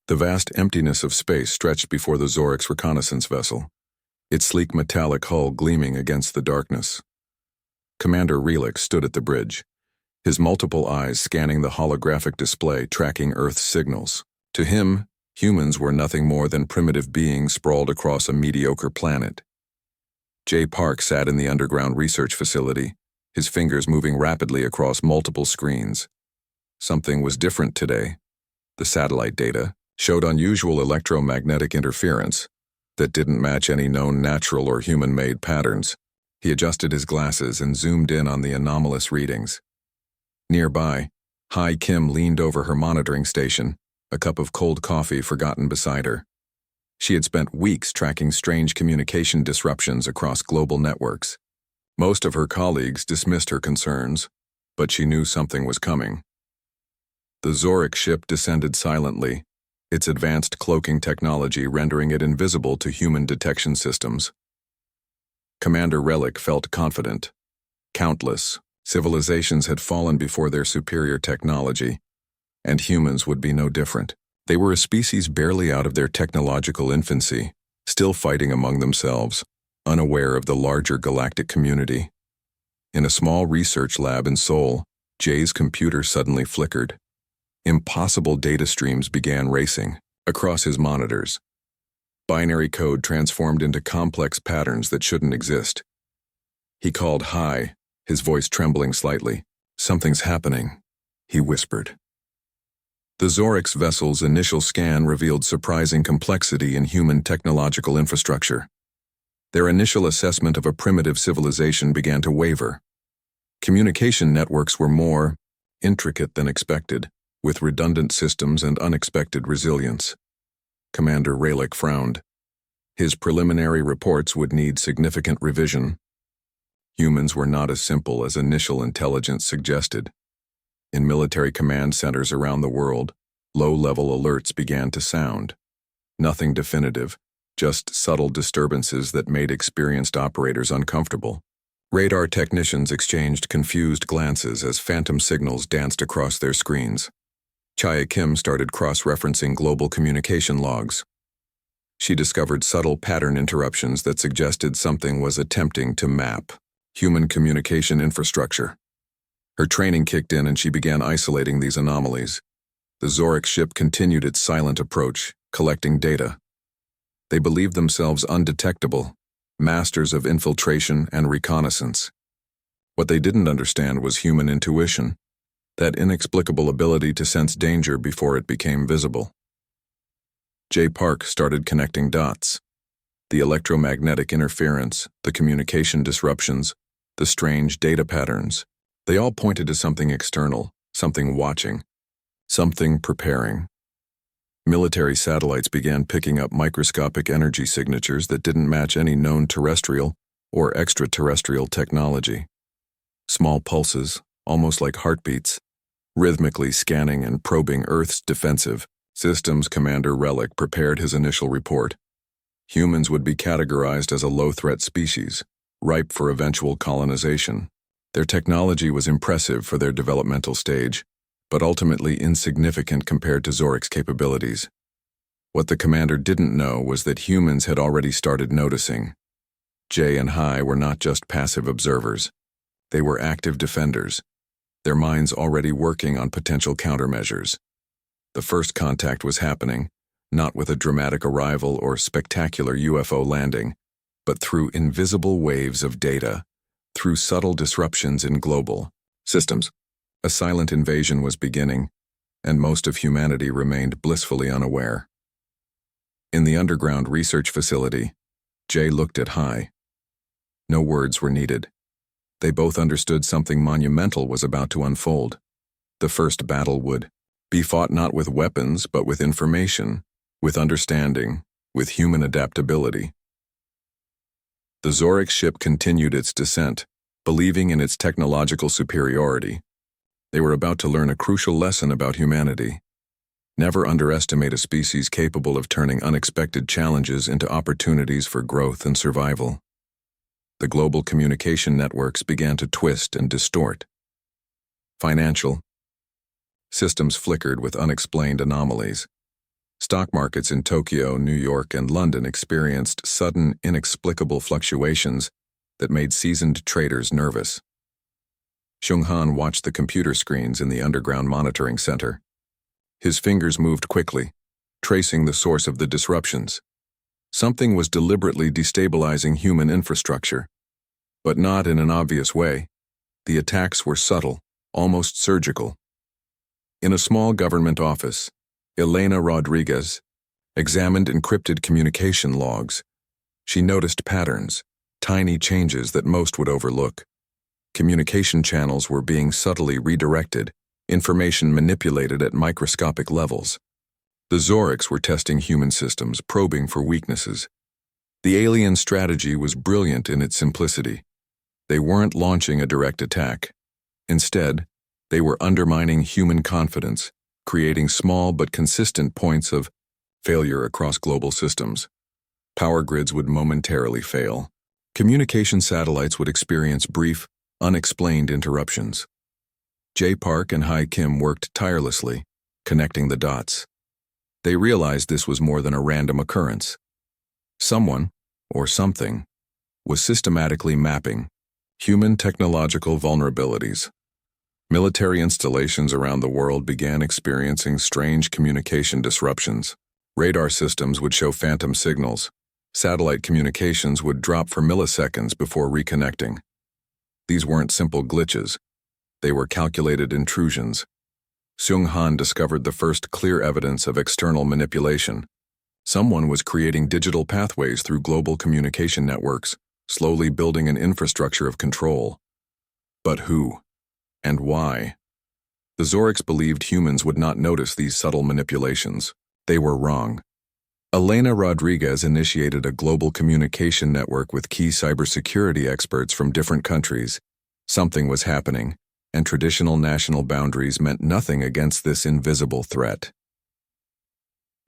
The vast emptiness of space stretched before the Zoric's reconnaissance vessel, its sleek metallic hull gleaming against the darkness. Commander Relic stood at the bridge, his multiple eyes scanning the holographic display tracking Earth's signals. To him, humans were nothing more than primitive beings sprawled across a mediocre planet. Jay Park sat in the underground research facility, his fingers moving rapidly across multiple screens. Something was different today. The satellite data showed unusual electromagnetic interference that didn't match any known natural or human-made patterns. He adjusted his glasses and zoomed in on the anomalous readings. Nearby, Hai Kim leaned over her monitoring station, a cup of cold coffee forgotten beside her. She had spent weeks tracking strange communication disruptions across global networks. Most of her colleagues dismissed her concerns, but she knew something was coming. The Zoric ship descended silently, its advanced cloaking technology rendering it invisible to human detection systems. Commander Relic felt confident. Countless civilizations had fallen before their superior technology, and humans would be no different. They were a species barely out of their technological infancy, still fighting among themselves, unaware of the larger galactic community. In a small research lab in Seoul, Jay's computer suddenly flickered. Impossible data streams began racing across his monitors. Binary code transformed into complex patterns that shouldn't exist. He called Hai, his voice trembling slightly. "Something's happening," he whispered. The Zoric's vessel's initial scan revealed surprising complexity in human technological infrastructure. Their initial assessment of a primitive civilization began to waver. Communication networks were more intricate than expected, with redundant systems and unexpected resilience. Commander Relic frowned. His preliminary reports would need significant revision. Humans were not as simple as initial intelligence suggested. In military command centers around the world, low-level alerts began to sound. Nothing definitive, just subtle disturbances that made experienced operators uncomfortable. Radar technicians exchanged confused glances as phantom signals danced across their screens. Chaya Kim started cross-referencing global communication logs. She discovered subtle pattern interruptions that suggested something was attempting to map human communication infrastructure. Her training kicked in and she began isolating these anomalies. The Zoric ship continued its silent approach, collecting data. They believed themselves undetectable, masters of infiltration and reconnaissance. What they didn't understand was human intuition, that inexplicable ability to sense danger before it became visible. Jay Park started connecting dots. The electromagnetic interference, the communication disruptions, the strange data patterns. They all pointed to something external, something watching, something preparing. Military satellites began picking up microscopic energy signatures that didn't match any known terrestrial or extraterrestrial technology. Small pulses, almost like heartbeats, rhythmically scanning and probing Earth's defensive systems. Commander Relic prepared his initial report. Humans would be categorized as a low-threat species, ripe for eventual colonization. Their technology was impressive for their developmental stage, but ultimately insignificant compared to Zoric's capabilities. What the commander didn't know was that humans had already started noticing. Jay and Hai were not just passive observers. They were active defenders, their minds already working on potential countermeasures. The first contact was happening, not with a dramatic arrival or spectacular UFO landing, but through invisible waves of data, through subtle disruptions in global systems. A silent invasion was beginning, and most of humanity remained blissfully unaware. In the underground research facility, Jay looked at Hai. No words were needed. They both understood something monumental was about to unfold. The first battle would be fought not with weapons, but with information, with understanding, with human adaptability. The Zoric ship continued its descent, believing in its technological superiority. They were about to learn a crucial lesson about humanity. Never underestimate a species capable of turning unexpected challenges into opportunities for growth and survival. The global communication networks began to twist and distort. Financial systems flickered with unexplained anomalies. Stock markets in Tokyo, New York, and London experienced sudden, inexplicable fluctuations that made seasoned traders nervous. Xiong-Han watched the computer screens in the underground monitoring center. His fingers moved quickly, tracing the source of the disruptions. Something was deliberately destabilizing human infrastructure, but not in an obvious way. The attacks were subtle, almost surgical. In a small government office, Elena Rodriguez examined encrypted communication logs. She noticed patterns, tiny changes that most would overlook. Communication channels were being subtly redirected, information manipulated at microscopic levels. The Zorks were testing human systems, probing for weaknesses. The alien strategy was brilliant in its simplicity. They weren't launching a direct attack. Instead, they were undermining human confidence, creating small but consistent points of failure across global systems. Power grids would momentarily fail. Communication satellites would experience brief, unexplained interruptions. Jae Park and Hai Kim worked tirelessly, connecting the dots. They realized this was more than a random occurrence. Someone, or something, was systematically mapping human technological vulnerabilities. Military installations around the world began experiencing strange communication disruptions. Radar systems would show phantom signals. Satellite communications would drop for milliseconds before reconnecting. These weren't simple glitches. They were calculated intrusions. Xiong-Han discovered the first clear evidence of external manipulation. Someone was creating digital pathways through global communication networks, slowly building an infrastructure of control. But who? And why? The Zorks believed humans would not notice these subtle manipulations. They were wrong. Elena Rodriguez initiated a global communication network with key cybersecurity experts from different countries. Something was happening, and traditional national boundaries meant nothing against this invisible threat.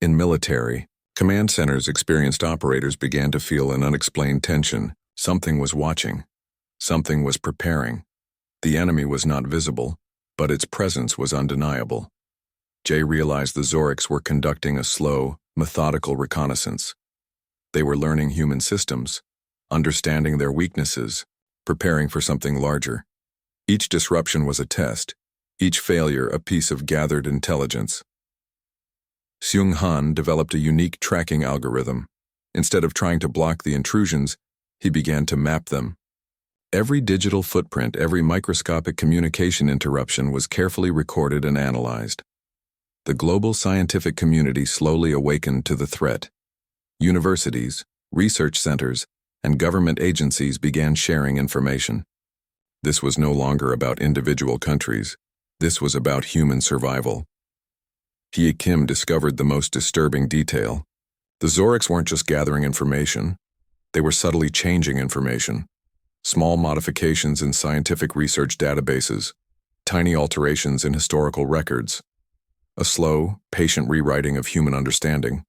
In military, command centers experienced operators began to feel an unexplained tension. Something was watching. Something was preparing. The enemy was not visible, but its presence was undeniable. Jay realized the Zorks were conducting a slow, methodical reconnaissance. They were learning human systems, understanding their weaknesses, preparing for something larger. Each disruption was a test, each failure a piece of gathered intelligence. Xiong-Han developed a unique tracking algorithm. Instead of trying to block the intrusions, he began to map them. Every digital footprint, every microscopic communication interruption was carefully recorded and analyzed. The global scientific community slowly awakened to the threat. Universities, research centers, and government agencies began sharing information. This was no longer about individual countries. This was about human survival. Hai Kim discovered the most disturbing detail. The Zorks weren't just gathering information. They were subtly changing information. Small modifications in scientific research databases, tiny alterations in historical records. A slow, patient rewriting of human understanding.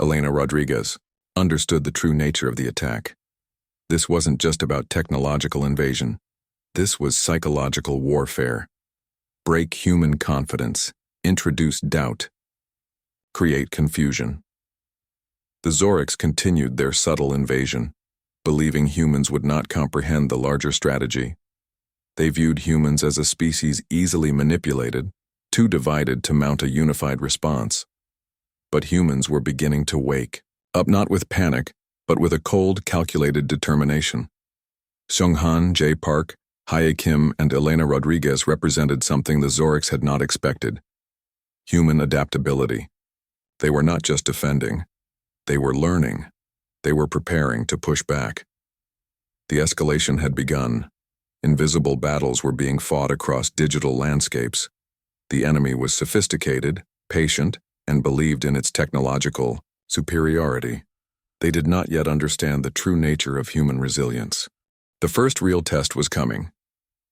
Elena Rodriguez understood the true nature of the attack. This wasn't just about technological invasion. This was psychological warfare. Break human confidence, introduce doubt, create confusion. The Zorks continued their subtle invasion, believing humans would not comprehend the larger strategy. They viewed humans as a species easily manipulated, too divided to mount a unified response. But humans were beginning to wake up, not with panic, but with a cold, calculated determination. Xiong-Han, Jae Park, Hai Kim, and Elena Rodriguez represented something the Zorks had not expected. Human adaptability. They were not just defending. They were learning. They were preparing to push back. The escalation had begun. Invisible battles were being fought across digital landscapes. The enemy was sophisticated, patient, and believed in its technological superiority. They did not yet understand the true nature of human resilience. The first real test was coming,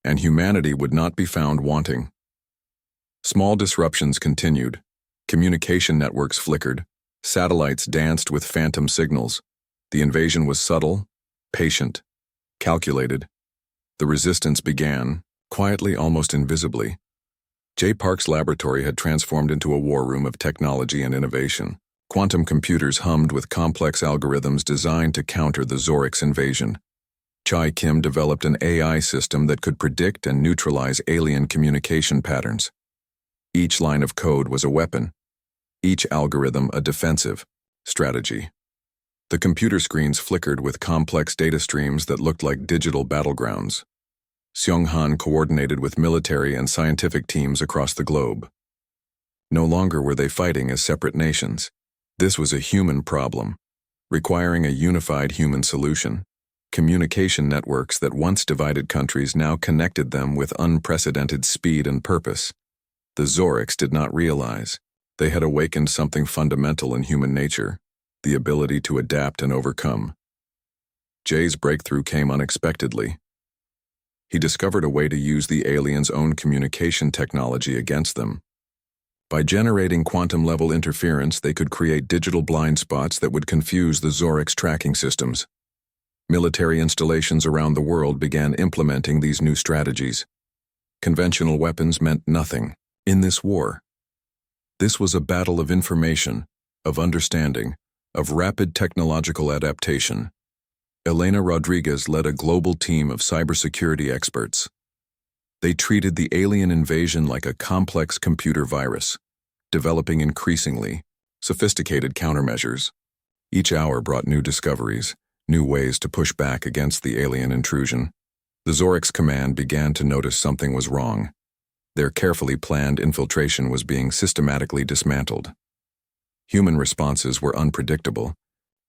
and humanity would not be found wanting. Small disruptions continued. Communication networks flickered. Satellites danced with phantom signals. The invasion was subtle, patient, calculated. The resistance began, quietly, almost invisibly. Jae Park's laboratory had transformed into a war room of technology and innovation. Quantum computers hummed with complex algorithms designed to counter the Zorix invasion. Chai Kim developed an AI system that could predict and neutralize alien communication patterns. Each line of code was a weapon, each algorithm a defensive strategy. The computer screens flickered with complex data streams that looked like digital battlegrounds. Seong-han coordinated with military and scientific teams across the globe. No longer were they fighting as separate nations. This was a human problem, requiring a unified human solution. Communication networks that once divided countries now connected them with unprecedented speed and purpose. The Zorix did not realize they had awakened something fundamental in human nature, the ability to adapt and overcome. Jay's breakthrough came unexpectedly. He discovered a way to use the aliens' own communication technology against them. By generating quantum-level interference, they could create digital blind spots that would confuse the Zorix tracking systems. Military installations around the world began implementing these new strategies. Conventional weapons meant nothing in this war. This was a battle of information, of understanding, of rapid technological adaptation. Elena Rodriguez led a global team of cybersecurity experts. They treated the alien invasion like a complex computer virus, developing increasingly sophisticated countermeasures. Each hour brought new discoveries, new ways to push back against the alien intrusion. The Zorix command began to notice something was wrong. Their carefully planned infiltration was being systematically dismantled. Human responses were unpredictable,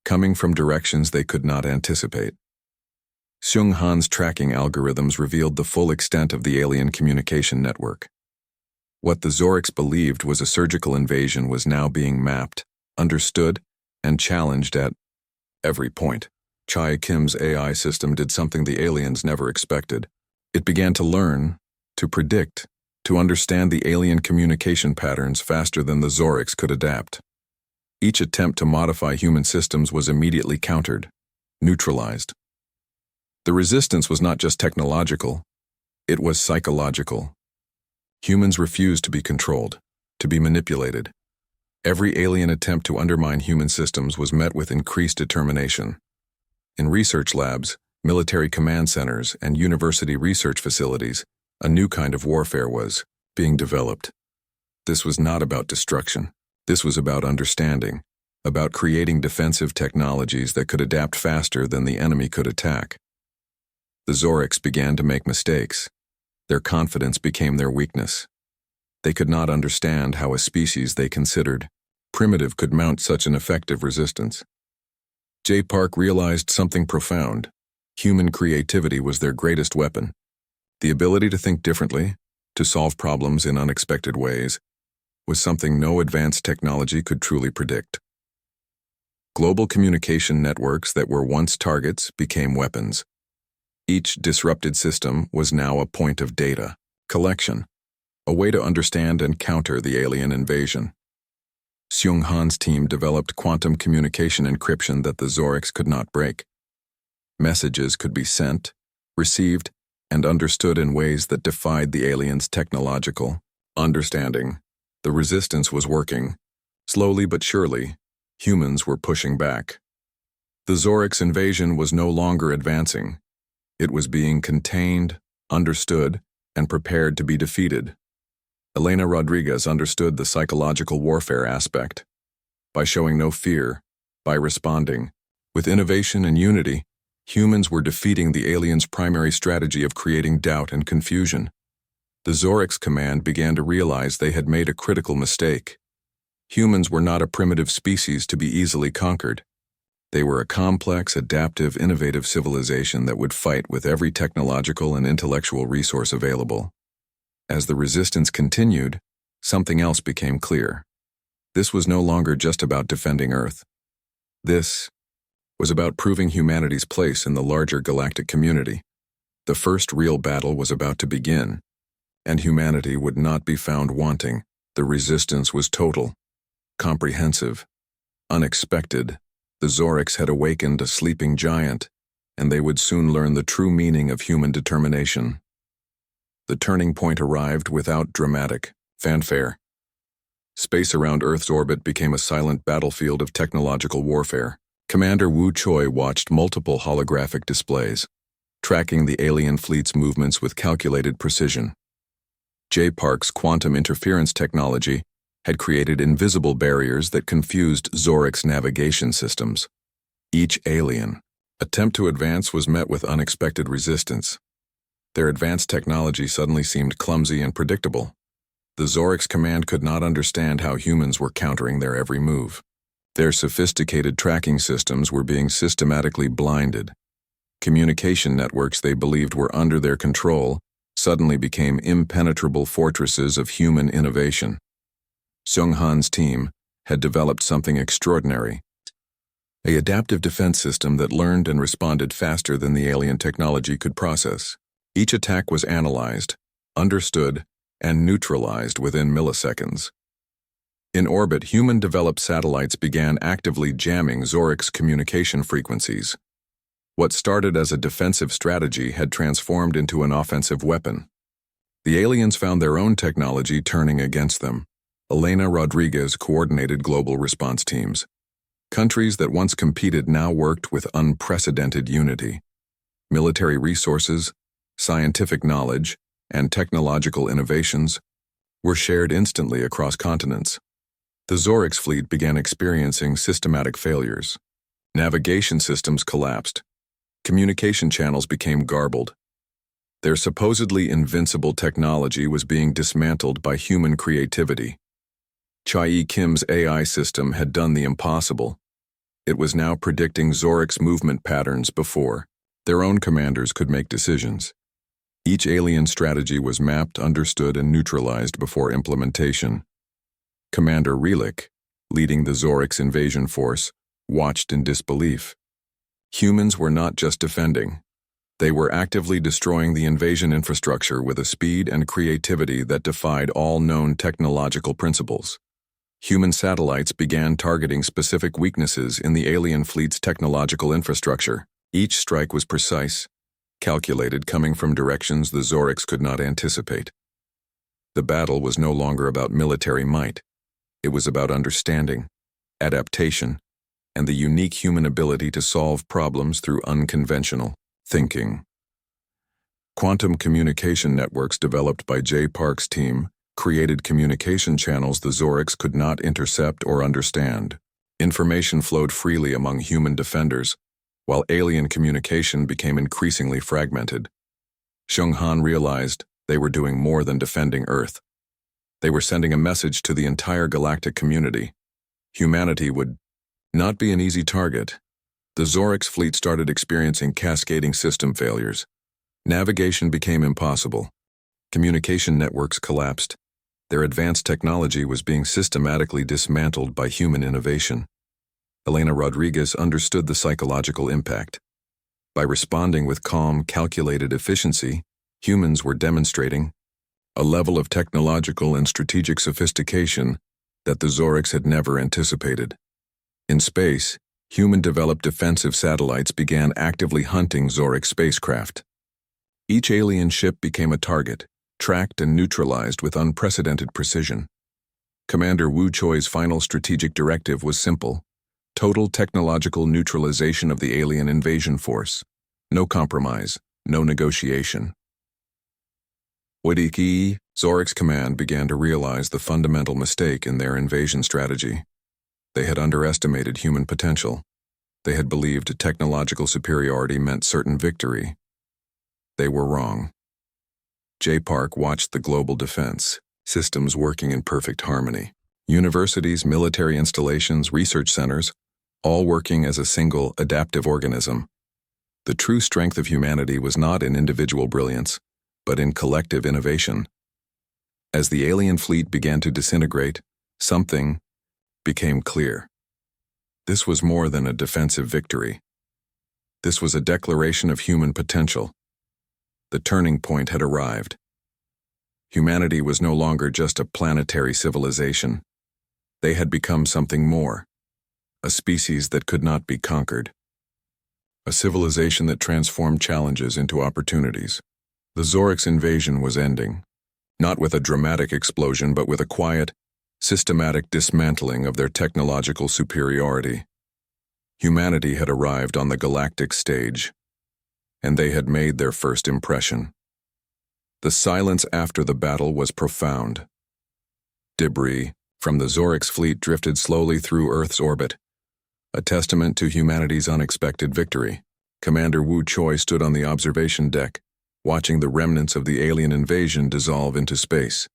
coming from directions they could not anticipate. Seong-han's tracking algorithms revealed the full extent of the alien communication network. What the Zorix believed was a surgical invasion was now being mapped, understood, and challenged at every point. Chai Kim's AI system did something the aliens never expected. It began to learn, to predict, to understand the alien communication patterns faster than the Zorix could adapt. Each attempt to modify human systems was immediately countered, neutralized. The resistance was not just technological, it was psychological. Humans refused to be controlled, to be manipulated. Every alien attempt to undermine human systems was met with increased determination. In research labs, military command centers, and university research facilities, a new kind of warfare was being developed. This was not about destruction. This was about understanding, about creating defensive technologies that could adapt faster than the enemy could attack. The Zorix began to make mistakes. Their confidence became their weakness. They could not understand how a species they considered primitive could mount such an effective resistance. J. Park realized something profound. Human creativity was their greatest weapon. The ability to think differently, to solve problems in unexpected ways, was something no advanced technology could truly predict. Global communication networks that were once targets became weapons. Each disrupted system was now a point of data collection, a way to understand and counter the alien invasion. Seong-han's team developed quantum communication encryption that the Zorix could not break. Messages could be sent, received, and understood in ways that defied the aliens' technological understanding. The resistance was working. Slowly but surely, humans were pushing back. The Zorix invasion was no longer advancing. It was being contained, understood, and prepared to be defeated. Elena Rodriguez understood the psychological warfare aspect. By showing no fear, by responding, with innovation and unity, humans were defeating the aliens' primary strategy of creating doubt and confusion. The Zorix command began to realize they had made a critical mistake. Humans were not a primitive species to be easily conquered. They were a complex, adaptive, innovative civilization that would fight with every technological and intellectual resource available. As the resistance continued, something else became clear. This was no longer just about defending Earth. This was about proving humanity's place in the larger galactic community. The first real battle was about to begin, and humanity would not be found wanting. The resistance was total, comprehensive, unexpected. The Zorix had awakened a sleeping giant, and they would soon learn the true meaning of human determination. The turning point arrived without dramatic fanfare. Space around Earth's orbit became a silent battlefield of technological warfare. Commander Wu Choi watched multiple holographic displays, tracking the alien fleet's movements with calculated precision. J. Park's quantum interference technology had created invisible barriers that confused Zoric's navigation systems. Each alien attempt to advance was met with unexpected resistance. Their advanced technology suddenly seemed clumsy and predictable. The Zoric's command could not understand how humans were countering their every move. Their sophisticated tracking systems were being systematically blinded. Communication networks they believed were under their control suddenly became impenetrable fortresses of human innovation. Seung Han's team had developed something extraordinary. An adaptive defense system that learned and responded faster than the alien technology could process. Each attack was analyzed, understood, and neutralized within milliseconds. In orbit, human-developed satellites began actively jamming Zoric's communication frequencies. What started as a defensive strategy had transformed into an offensive weapon. The aliens found their own technology turning against them. Elena Rodriguez coordinated global response teams. Countries that once competed now worked with unprecedented unity. Military resources, scientific knowledge, and technological innovations were shared instantly across continents. The Zoric's fleet began experiencing systematic failures. Navigation systems collapsed. Communication channels became garbled. Their supposedly invincible technology was being dismantled by human creativity. Chai Kim's AI system had done the impossible. It was now predicting Zoric's movement patterns before their own commanders could make decisions. Each alien strategy was mapped, understood, and neutralized before implementation. Commander Relic, leading the Zoric's invasion force, watched in disbelief. Humans were not just defending. They were actively destroying the invasion infrastructure with a speed and creativity that defied all known technological principles. Human satellites began targeting specific weaknesses in the alien fleet's technological infrastructure. Each strike was precise, calculated, coming from directions the Zoric's could not anticipate. The battle was no longer about military might. It was about understanding, adaptation, and the unique human ability to solve problems through unconventional thinking. Quantum communication networks developed by J. Park's team created communication channels the Zoric's could not intercept or understand. Information flowed freely among human defenders, while alien communication became increasingly fragmented. Seung Han realized they were doing more than defending Earth. They were sending a message to the entire galactic community. Humanity would not be an easy target. The Zoric's fleet started experiencing cascading system failures. Navigation became impossible. Communication networks collapsed. Their advanced technology was being systematically dismantled by human innovation. Elena Rodriguez understood the psychological impact. By responding with calm, calculated efficiency, humans were demonstrating a level of technological and strategic sophistication that the Zoric's had never anticipated. In space, human-developed defensive satellites began actively hunting Zoric spacecraft. Each alien ship became a target, tracked and neutralized with unprecedented precision. Commander Wu Choi's final strategic directive was simple: total technological neutralization of the alien invasion force. No compromise, no negotiation. Wadiki, Zoric's command began to realize the fundamental mistake in their invasion strategy. They had underestimated human potential. They had believed technological superiority meant certain victory. They were wrong. J. Park watched the global defense systems working in perfect harmony. Universities, military installations, research centers, all working as a single, adaptive organism. The true strength of humanity was not in individual brilliance, but in collective innovation. As the alien fleet began to disintegrate, something became clear. This was more than a defensive victory. This was a declaration of human potential. The turning point had arrived. Humanity was no longer just a planetary civilization. They had become something more. A species that could not be conquered. A civilization that transformed challenges into opportunities. The Zoric's invasion was ending. Not with a dramatic explosion, but with a quiet, systematic dismantling of their technological superiority. Humanity had arrived on the galactic stage, and they had made their first impression. The silence after the battle was profound. Debris from the Zorix fleet drifted slowly through Earth's orbit, a testament to humanity's unexpected victory. Commander Wu Choi stood on the observation deck, watching the remnants of the alien invasion dissolve into space.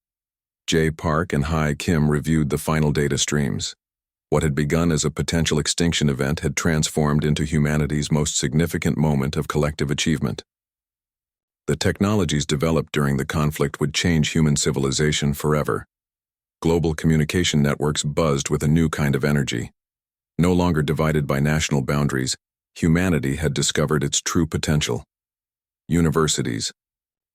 Jay Park and Hai Kim reviewed the final data streams. What had begun as a potential extinction event had transformed into humanity's most significant moment of collective achievement. The technologies developed during the conflict would change human civilization forever. Global communication networks buzzed with a new kind of energy. No longer divided by national boundaries, humanity had discovered its true potential. Universities,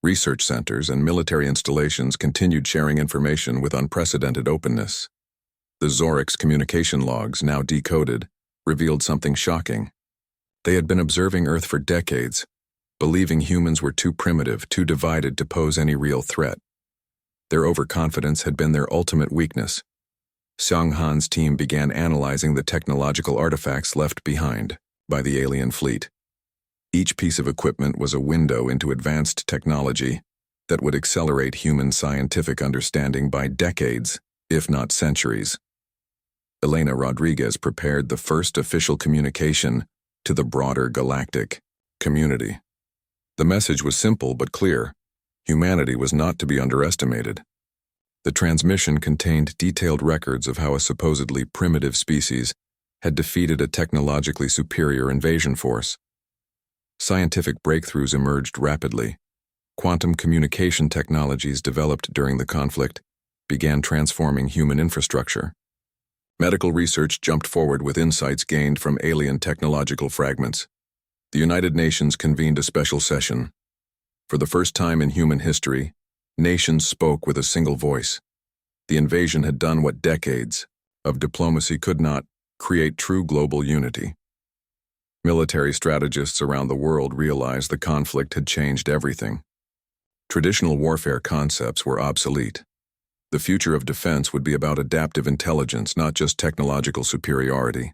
research centers, and military installations continued sharing information with unprecedented openness. The Zorix communication logs, now decoded, revealed something shocking. They had been observing Earth for decades, believing humans were too primitive, too divided to pose any real threat. Their overconfidence had been their ultimate weakness. Xiang Han's team began analyzing the technological artifacts left behind by the alien fleet. Each piece of equipment was a window into advanced technology that would accelerate human scientific understanding by decades, if not centuries. Elena Rodriguez prepared the first official communication to the broader galactic community. The message was simple but clear. Humanity was not to be underestimated. The transmission contained detailed records of how a supposedly primitive species had defeated a technologically superior invasion force. Scientific breakthroughs emerged rapidly. Quantum communication technologies developed during the conflict began transforming human infrastructure. Medical research jumped forward with insights gained from alien technological fragments. The United Nations convened a special session. For the first time in human history, nations spoke with a single voice. The invasion had done what decades of diplomacy could not: create true global unity. Military strategists around the world realized the conflict had changed everything. Traditional warfare concepts were obsolete. The future of defense would be about adaptive intelligence, not just technological superiority.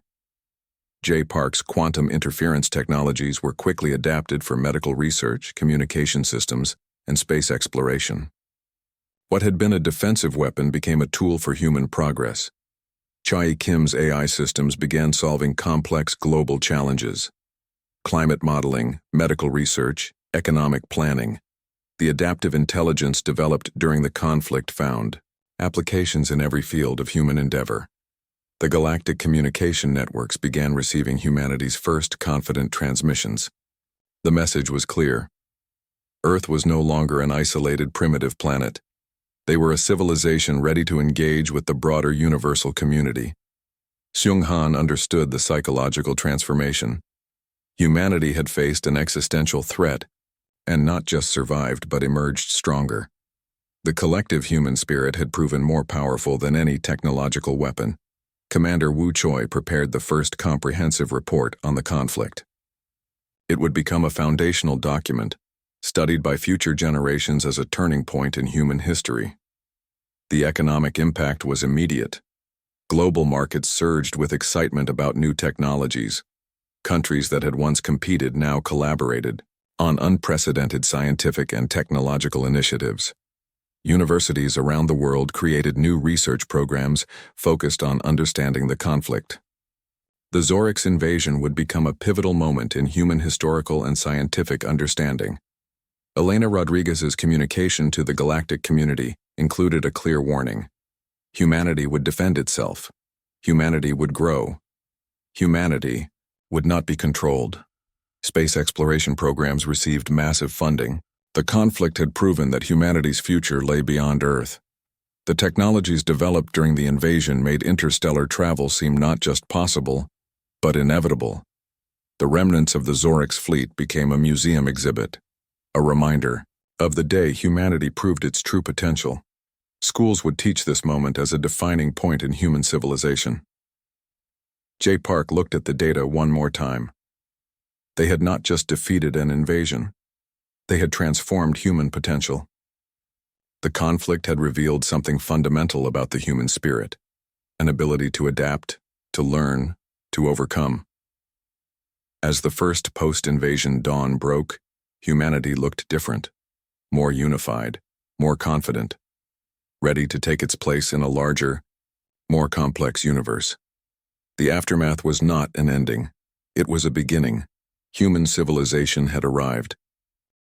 Jay Park's quantum interference technologies were quickly adapted for medical research, communication systems, and space exploration. What had been a defensive weapon became a tool for human progress. Chai Kim's AI systems began solving complex global challenges: climate modeling, medical research, economic planning. The adaptive intelligence developed during the conflict found applications in every field of human endeavor. The galactic communication networks began receiving humanity's first confident transmissions. The message was clear. Earth was no longer an isolated primitive planet. They were a civilization ready to engage with the broader universal community. Xiang Han understood the psychological transformation. Humanity had faced an existential threat, and not just survived but emerged stronger. The collective human spirit had proven more powerful than any technological weapon. Commander Wu Choi prepared the first comprehensive report on the conflict. It would become a foundational document, studied by future generations as a turning point in human history. The economic impact was immediate. Global markets surged with excitement about new technologies. Countries that had once competed now collaborated on unprecedented scientific and technological initiatives. Universities around the world created new research programs focused on understanding the conflict. The Zorix invasion would become a pivotal moment in human historical and scientific understanding. Elena Rodriguez's communication to the galactic community included a clear warning. Humanity would defend itself. Humanity would grow. Humanity would not be controlled. Space exploration programs received massive funding. The conflict had proven that humanity's future lay beyond Earth. The technologies developed during the invasion made interstellar travel seem not just possible, but inevitable. The remnants of the Zorix fleet became a museum exhibit, a reminder of the day humanity proved its true potential. Schools would teach this moment as a defining point in human civilization. Jay Park looked at the data one more time. They had not just defeated an invasion. They had transformed human potential. The conflict had revealed something fundamental about the human spirit, an ability to adapt, to learn, to overcome. As the first post-invasion dawn broke, humanity looked different, more unified, more confident, ready to take its place in a larger, more complex universe. The aftermath was not an ending. It was a beginning. Human civilization had arrived,